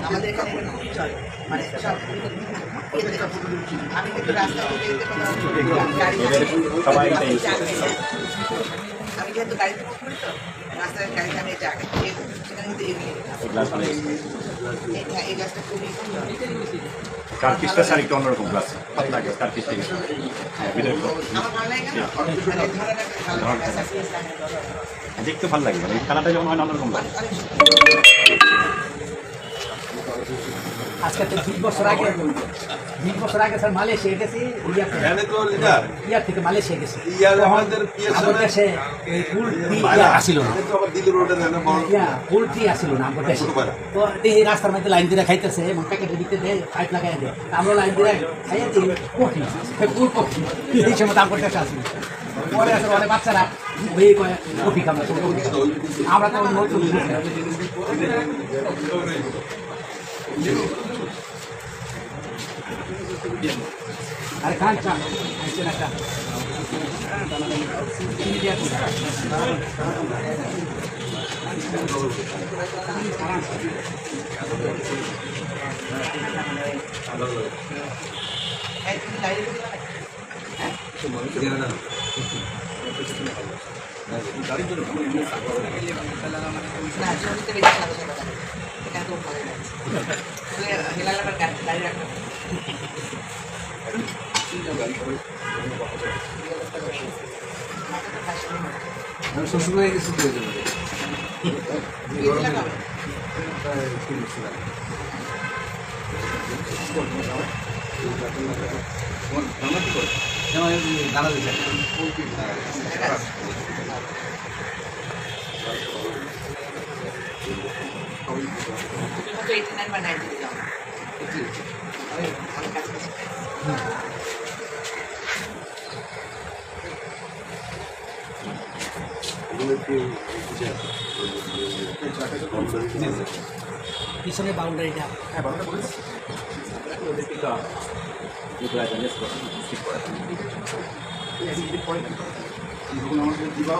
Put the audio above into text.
আমাদের এখানে খুব চলে মানে সব আমি কিন্তু রাস্তা আমি যেহেতু গাড়িতে করি তো রাস্তায় গাড়িতে আমি এটা আগে সেখানে কিন্তু এই গাছটা খুবই টার্কিশটা স্যার একটু অন্যরকম গ্লাস পাতলা গ্লাস টার্কিশ থেকে আমার ভালো লাগে না দেখতে ভালো লাগে মানে এই কালারটা যেমন হয় না অন্যরকম লাগে। আজকে তো 20 বছর আগে স্যার মালয়েশিয়া গেছি ইয়ার থেকে মালয়েশিয়া গেছি আমাদের দেশে ফুল টি আসিল না ফুল টি আসিল না আমাদের দেশে তো এই রাস্তার মধ্যে লাইন দিয়ে খাইতেছে এবং প্যাকেটের দিতে দেয় পাইপ লাগাই দেয় আমরা লাইন দিয়ে খাইয়ে দিই কফি ফুল কফি এই সময় দাম করতে আসি পরে আসলে অনেক বাচ্চারা ওই কফি খাবো আমরা তো নতুন अरे खान चान ऐसे ना का इंडिया को শ্বশুরবাড়ি গেছি দাঁড়া পিছনে বাউন্ডারিটা হ্যাঁ বাংলা বলিস ওদেরকে তো আমাদের দিবা